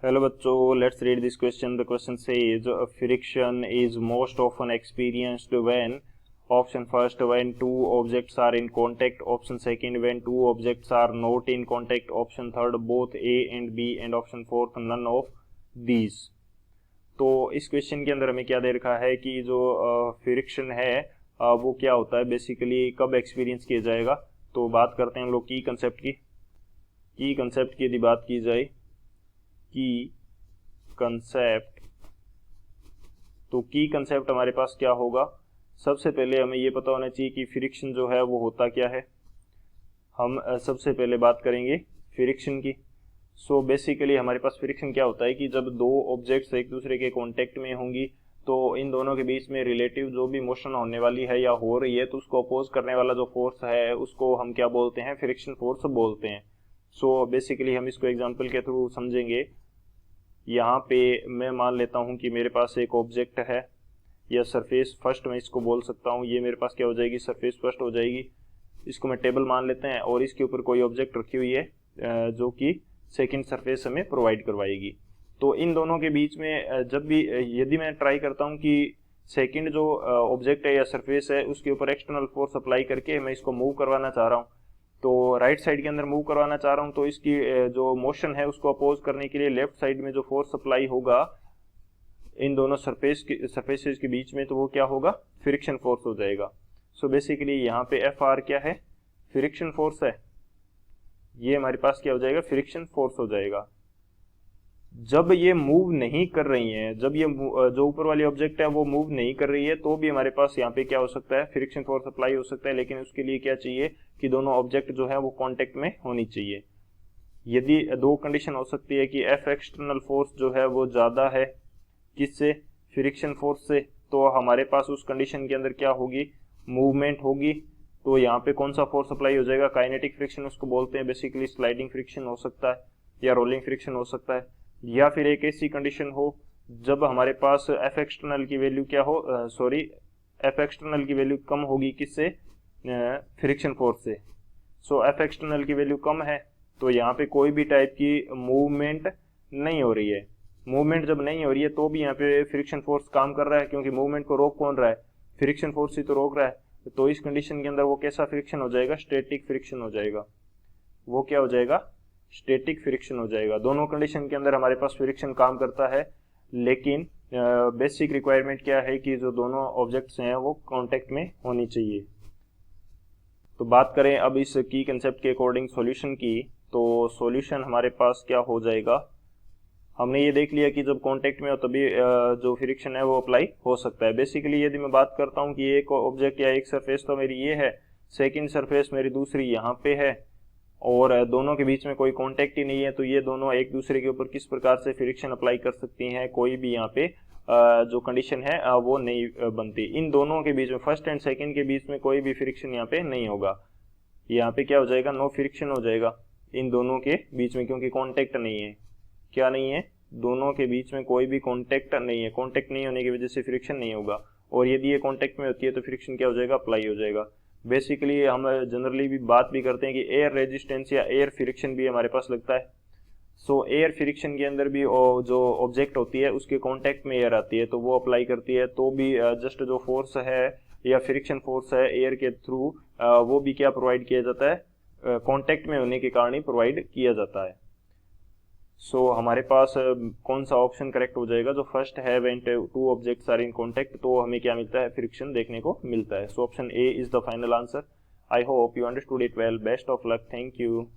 Hello बच्चों, let's read this question. The question says friction is most often experienced when option first when two objects are in contact, option second when two objects are not in contact, option third both A and B and option fourth none of these. तो इस question के अंदर हमें क्या दे रखा है कि जो फ्रिक्शन है वो क्या होता है, बेसिकली कब एक्सपीरियंस किया जाएगा. तो बात करते हैं हम लोग की कंसेप्ट की यदि बात की जाए की कंसेप्ट, तो की कंसेप्ट हमारे पास क्या होगा. सबसे पहले हमें ये पता होना चाहिए कि फ्रिक्शन जो है वो होता क्या है. हम सबसे पहले बात करेंगे फ्रिक्शन की. सो बेसिकली हमारे पास फ्रिक्शन क्या होता है कि जब दो ऑब्जेक्ट्स एक दूसरे के कांटेक्ट में होंगी तो इन दोनों के बीच में रिलेटिव जो भी मोशन होने वाली है या हो रही है, तो उसको अपोज करने वाला जो फोर्स है उसको हम क्या बोलते हैं, फ्रिक्शन फोर्स बोलते हैं. सो बेसिकली हम इसको एग्जांपल के थ्रू समझेंगे. यहाँ पे मैं मान लेता हूँ कि मेरे पास एक ऑब्जेक्ट है या सरफेस फर्स्ट, मैं इसको बोल सकता हूँ. ये मेरे पास क्या हो जाएगी, सरफेस फर्स्ट हो जाएगी. इसको मैं टेबल मान लेते हैं और इसके ऊपर कोई ऑब्जेक्ट रखी हुई है जो कि सेकंड सरफेस हमें प्रोवाइड करवाएगी. तो इन दोनों के बीच में जब भी यदि मैं ट्राई करता हूँ कि सेकंड जो ऑब्जेक्ट है या सरफेस है उसके ऊपर एक्सटर्नल फोर्स अप्लाई करके मैं इसको मूव करवाना चाह रहा हूँ, तो राइट साइड के अंदर मूव करवाना चाह रहा हूँ, तो इसकी जो मोशन है उसको अपोज करने के लिए लेफ्ट साइड में जो फोर्स अप्लाई होगा इन दोनों सरफेसेस के बीच में, तो वो क्या होगा, फ्रिक्शन फोर्स हो जाएगा. सो बेसिकली यहाँ पे एफ आर क्या है, फ्रिक्शन फोर्स है. ये हमारे पास क्या हो जाएगा, फ्रिक्शन फोर्स हो जाएगा. जब ये मूव नहीं कर रही है, जब ये जो ऊपर वाली ऑब्जेक्ट है वो मूव नहीं कर रही है, तो भी हमारे पास यहाँ पे क्या हो सकता है, फ्रिक्शन फोर्स अप्लाई हो सकता है. लेकिन उसके लिए क्या चाहिए कि दोनों ऑब्जेक्ट जो है वो कांटेक्ट में होनी चाहिए. यदि दो कंडीशन हो सकती है कि एफ एक्सटर्नल फोर्स जो है वो ज्यादा है किससे, फ्रिक्शन फोर्स से, तो हमारे पास उस कंडीशन के अंदर क्या होगी, मूवमेंट होगी. तो यहाँ पे कौन सा फोर्स अप्लाई हो जाएगा, काइनेटिक फ्रिक्शन उसको बोलते हैं. बेसिकली स्लाइडिंग फ्रिक्शन हो सकता है या रोलिंग फ्रिक्शन हो सकता है. या फिर एक ऐसी कंडीशन हो जब हमारे पास एफ एक्सटर्नल की वैल्यू क्या हो, एफ एक्सटर्नल की वैल्यू कम होगी किससे, फ्रिक्शन फोर्स से. सो एफ एक्सटर्नल की वैल्यू कम है तो यहाँ पे कोई भी टाइप की मूवमेंट नहीं हो रही है. मूवमेंट जब नहीं हो रही है तो भी यहाँ पे फ्रिक्शन फोर्स काम कर रहा है, क्योंकि मूवमेंट को रोक कौन रहा है, फ्रिक्शन फोर्स ही तो रोक रहा है. तो इस कंडीशन के अंदर वो कैसा फ्रिक्शन हो जाएगा, स्टैटिक फ्रिक्शन हो जाएगा. वो क्या हो जाएगा, स्टैटिक फ्रिक्शन हो जाएगा. दोनों कंडीशन के अंदर हमारे पास फ्रिक्शन काम करता है, लेकिन बेसिक रिक्वायरमेंट क्या है कि जो दोनों ऑब्जेक्ट्स हैं वो कांटेक्ट में होनी चाहिए. तो बात करें अब इस की कंसेप्ट के अकॉर्डिंग सॉल्यूशन की, तो सॉल्यूशन हमारे पास क्या हो जाएगा. हमने ये देख लिया कि जब कांटेक्ट में हो तभी जो फ्रिक्शन है वो अप्लाई हो सकता है. बेसिकली यदि मैं बात करता हूँ कि एक ऑब्जेक्ट या एक सरफेस तो मेरी ये है, सेकंड सरफेस मेरी दूसरी यहाँ पे है, और दोनों के बीच में कोई कांटेक्ट ही नहीं है, तो ये दोनों एक दूसरे के ऊपर किस प्रकार से फ्रिक्शन अप्लाई कर सकती हैं, कोई भी यहाँ पे जो कंडीशन है वो नहीं बनती. इन दोनों के बीच में, फर्स्ट एंड सेकंड के बीच में कोई भी फ्रिक्शन यहाँ पे नहीं होगा. यहाँ पे क्या हो जाएगा, नो फ्रिक्शन हो जाएगा इन दोनों के बीच में, क्योंकि कांटेक्ट नहीं है. क्या नहीं है, दोनों के बीच में कोई भी कांटेक्ट नहीं है. कांटेक्ट नहीं होने की वजह से फ्रिक्शन नहीं होगा, और यदि ये कांटेक्ट में होती है तो फ्रिक्शन क्या हो जाएगा, अप्लाई हो जाएगा. बेसिकली हम जनरली भी बात भी करते हैं कि एयर रेजिस्टेंस या एयर फ्रिक्शन भी हमारे पास लगता है. सो एयर फ्रिक्शन के अंदर भी जो ऑब्जेक्ट होती है उसके कांटेक्ट में एयर आती है तो वो अप्लाई करती है, तो भी जस्ट जो फोर्स है या फ्रिक्शन फोर्स है एयर के थ्रू वो भी क्या प्रोवाइड किया जाता है, कांटेक्ट में होने के कारण ही प्रोवाइड किया जाता है. सो हमारे पास कौन सा ऑप्शन करेक्ट हो जाएगा, जो फर्स्ट है when two objects are in contact, तो हमें क्या मिलता है, फ्रिक्शन देखने को मिलता है. So option A is the final answer. I hope you understood it well. Best of luck. Thank you.